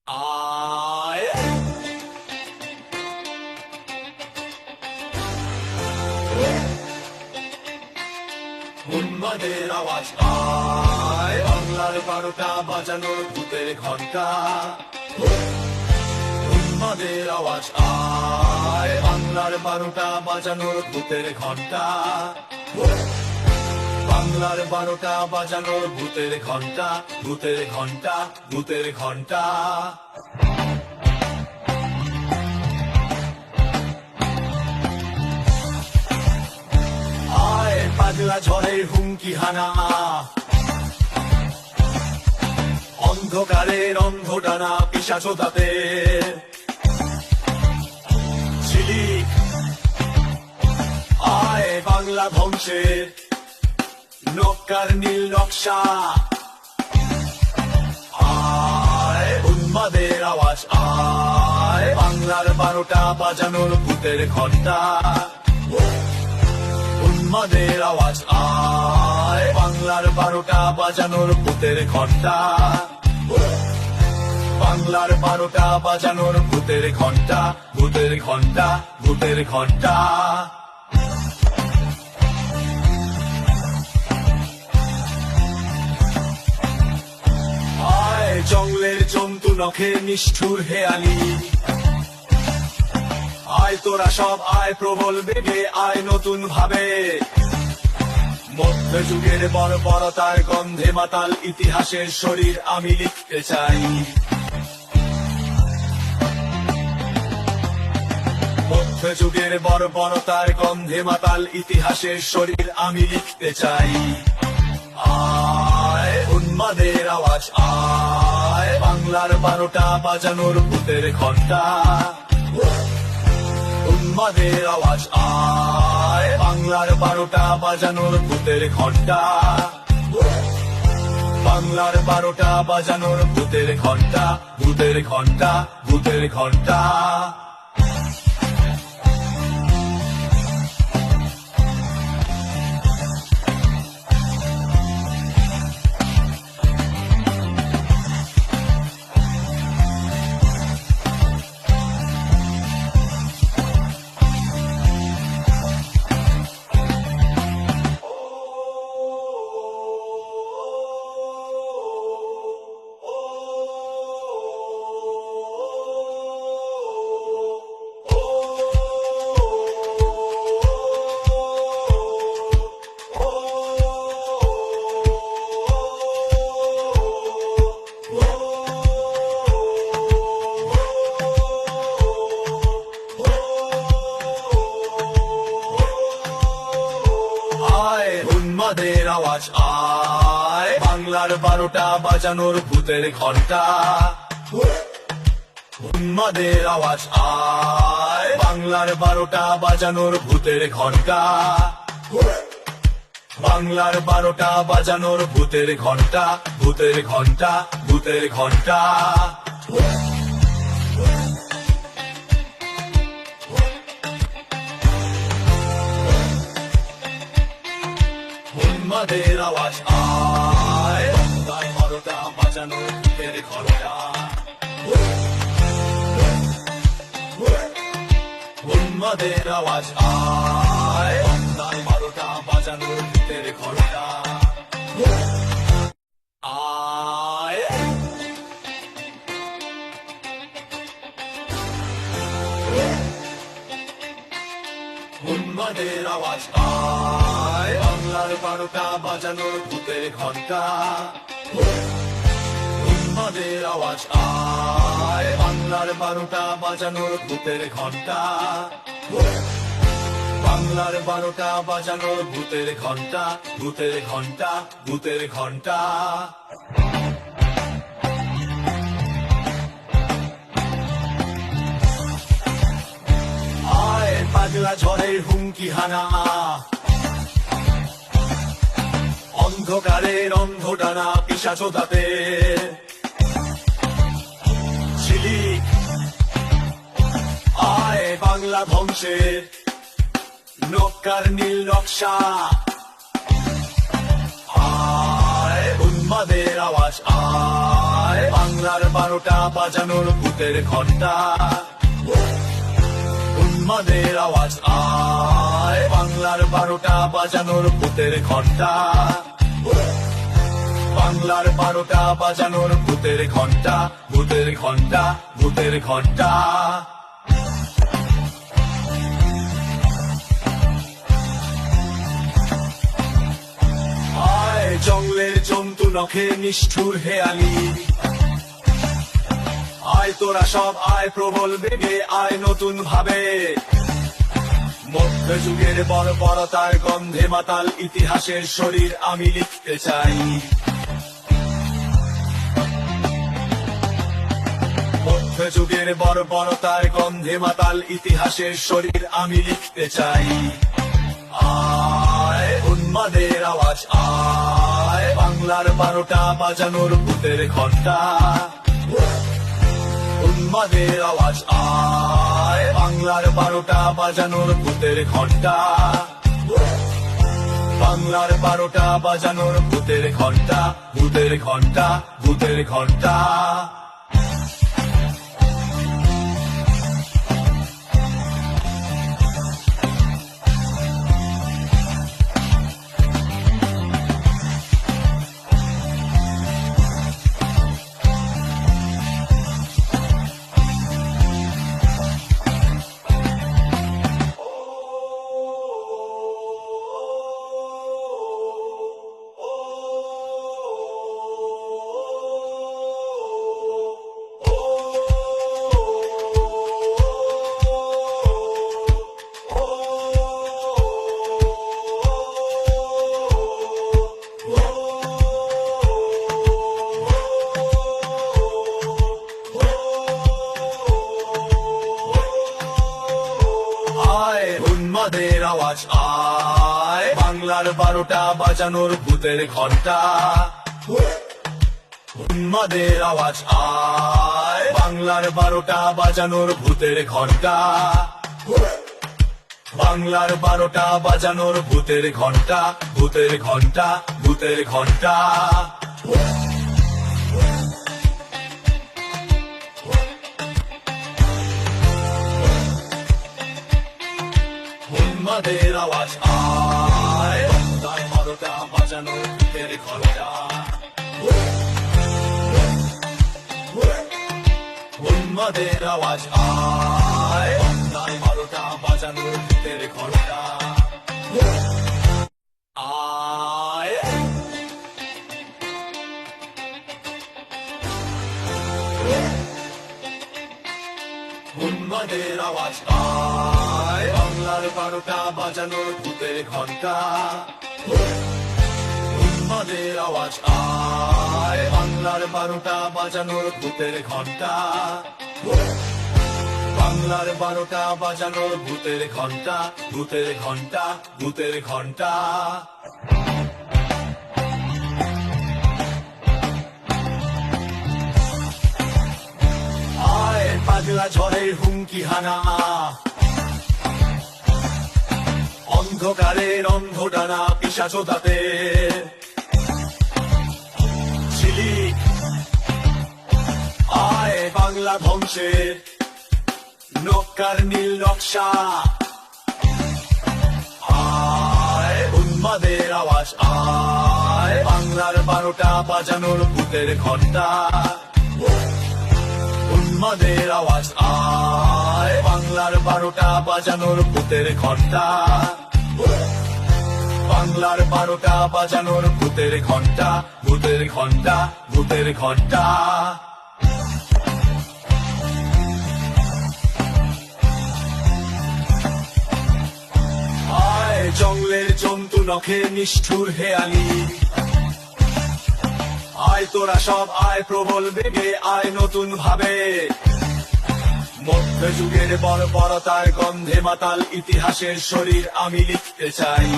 আয় উন্মাদের আওয়াজ আয় বাংলার 12টা বাজানোর ভূতের ঘন্টা। উন্মাদের আওয়াজ আয় বাংলার 12টা বাজানোর ভূতের ঘন্টা। বাংলার 12টা বাজানোর ভূতের ঘন্টা, ভূতের ঘন্টা, ভূতের ঘন্টা। আয় পাগলা ঝড়ের হুমকি হানা, অন্ধকারের অন্ধটানা পিশাচতাতে ঝিলিক। আয় বাংলা ধ্বংসের নক্কার নীল নকশা। আয় উন্মাদের আওয়াজ আয় বাংলার 12টা বাজানোর ভূতের ঘন্টা। উন্মাদের আওয়াজ আয় বাংলার 12টা বাজানোর ভূতের ঘন্টা। বাংলার 12টা বাজানোর ভূতের ঘন্টা, ভূতের ঘন্টা, ভূতের ঘন্টা। আয় জঙ্গলের জন্তু নখে নিষ্ঠুর হেয়ালি। আয় তোরা সব আয় প্রবল বেগে আয় নতুন ভাবে। মধ্যযুগের বর্বরতার গন্ধে মাতাল ইতিহাসের শরীর আমি লিখতে চাই। মধ্যযুগের বর্বরতার গন্ধে মাতাল ইতিহাসের শরীর আমি লিখতে চাই। আয় উন্মাদের আওয়াজ আয় বাংলার 12টা বাজানোর ভূতের ঘন্টা। উন্মাদের আওয়াজ আয় বাংলার 12টা বাজানোর ভূতের ঘন্টা। বাংলার 12টা বাজানোর ভূতের ঘন্টা, ভূতের ঘন্টা, ভূতের ঘন্টা। উন্মাদের আওয়াজ আয় বাংলার 12টা বাজানোর ভূতের ঘন্টা। উন্মাদের আওয়াজ আয় বাংলার 12টা বাজানোর ভূতের ঘন্টা। বাংলার 12টা বাজানোর ভূতের ঘন্টা, ভূতের ঘন্টা, ভূতের ঘন্টা। উন্মাদের আওয়াজ আয় বাংলার 12টা বাজানোর ভূতের ঘন্টা। উন্মাদের আওয়াজ আয় বাংলার 12টা বাজানোর ভূতের ঘন্টা। আয় উন্মাদের আওয়াজ আয় বাংলার 12টা বাজানোর ভূতের ঘন্টা। উন্মাদের আওয়াজ আয় বাংলার 12টা বাজানোর ভূতের ঘন্টা। বাংলার 12টা বাজানোর ভূতের ঘন্টা, ভূতের ঘন্টা, ভূতের ঘন্টা। আয় পাগলা ঝড়ের হুমকি হানা, অন্ধকারের অন্ধটানা পিশাচতাতে ঝিলিক। আয় বাংলা ধ্বংসের নক্কার নীল নকশা। আয় উন্মাদের আওয়াজ আয় বাংলার 12টা বাজানোর ভূতের ঘন্টা উন্মাদের আওয়াজ আয় বাংলার 12টা বাজানোর ভূতের ঘন্টা বাংলার 12টা বাজানোর ভূতের ঘন্টা ভূতের ঘন্টা ভূতের ঘন্টা আয় জঙ্গলের জন্তু নখে নিষ্ঠুর হেয়ালি আয় তোরা সব আয় প্রবল বেগে আয় নতুন ভাবে মধ্যযুগের বর্বরতার গন্ধে মাতাল ইতিহাসের শরীর আমি লিখতে চাই মধ্যযুগের বর্বরতার গন্ধে মাতাল ইতিহাসের শরীর আমি লিখতে চাই আয় উন্মাদের আওয়াজ আয় বাংলার 12টা বাজানোর ভূতের ঘন্টা উন্মাদের আওয়াজ আয় বাংলার 12টা বাজানোর ভূতের ঘন্টা বাংলার 12টা বাজানোর ভূতের ঘন্টা ভূতের ঘন্টা ভূতের ঘন্টা উন্মাদের আওয়াজ আয় বাংলার 12টা বাজানোর ভূতের ঘন্টা উন্মাদের আওয়াজ আয় বাংলার 12টা বাজানোর ভূতের ঘন্টা বাংলার 12টা বাজানোর ভূতের ঘন্টা ভূতের ঘন্টা ভূতের ঘন্টা উন্মাদের আওয়াজ আয় বাংলার 12টা বাজানোর ভূতের ঘন্টা উন্মাদের আওয়াজ আয় বাংলার 12টা বাজানোর ভূতের ঘন্টা আয় উন্মাদের আওয়াজ আয় বাংলার 12টা বাজানোর ভূতের ঘন্টা উন্মাদের আওয়াজ আয় বাংলার 12টা বাজানোর ভূতের ঘন্টা বাংলার 12টা বাজানোর ভূতের ঘন্টা ভূতের ঘন্টা ভূতের ঘন্টা আয় পাগলা ঝড়ের হুমকি হানা অন্ধকারের অন্ধডানা পিশাচোদাতে ঝিলিক আয় বাংলা ধ্বংসের নক্কার নীল নকশা আয় উন্মাদের আওয়াজ আয় বাংলার 12টা বাজানোর ভূতের ঘন্টা উন্মাদের আওয়াজ আয় বাংলার 12টা বাজানোর ভূতের ঘন্টা বাংলার 12টা বাজানোর ভূতের ঘন্টা ভূতের ঘন্টা ভূতের ঘন্টা আয় জঙ্গলের জন্তু নখে নিষ্ঠুর হেয়ালি আয় তোরা সব আয় প্রবল বেগে আয় নতুন ভাবে মধ্যযুগের বর্বরতার গন্ধে মাতাল ইতিহাসের শরীর আমি লিখতে চাই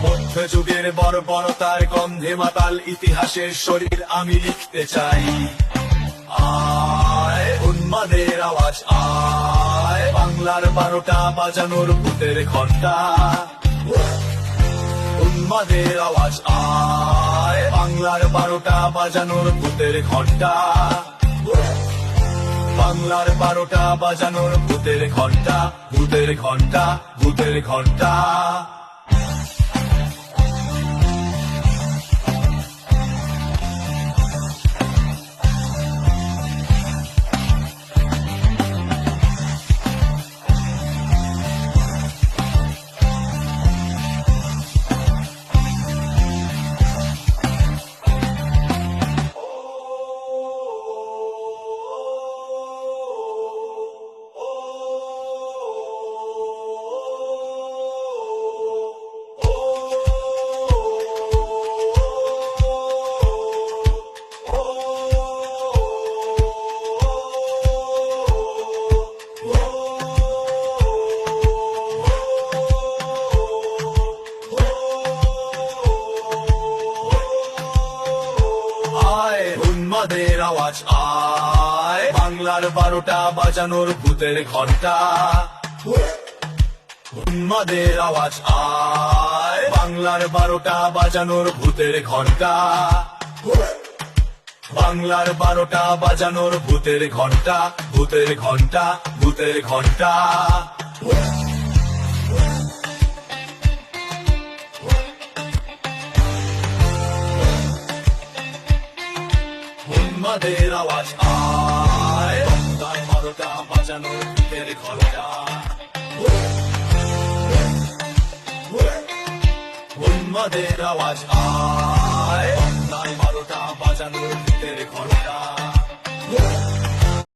মধ্যযুগের বর্বরতার গন্ধে মাতাল ইতিহাসের শরীর আমি লিখতে চাই আয় উন্মাদের আওয়াজ আয় বাংলার 12টা বাজানোর ভূতের ঘন্টা উন্মাদের আওয়াজ আয় বাংলার 12টা বাজানোর ভূতের ঘন্টা বাংলার 12টা বাজানোর ভূতের ঘন্টা ভূতের ঘন্টা ভূতের ঘন্টা আয় উন্মাদের আওয়াজ আয় বাংলার 12টা বাজানোর ভূতের ঘন্টা উন্মাদের আওয়াজ আয় বাংলার 12টা বাজানোর ভূতের ঘন্টা বাংলার 12টা বাজানোর ভূতের ঘন্টা ভূতের ঘন্টা ভূতের ঘন্টা উন্মাদের আওয়াজ আয় বাংলার 12টা বাজানোর ভূতের ঘন্টা উন্মাদের আওয়াজ আয় বাংলার 12টা বাজানোর ভূতের ঘন্টা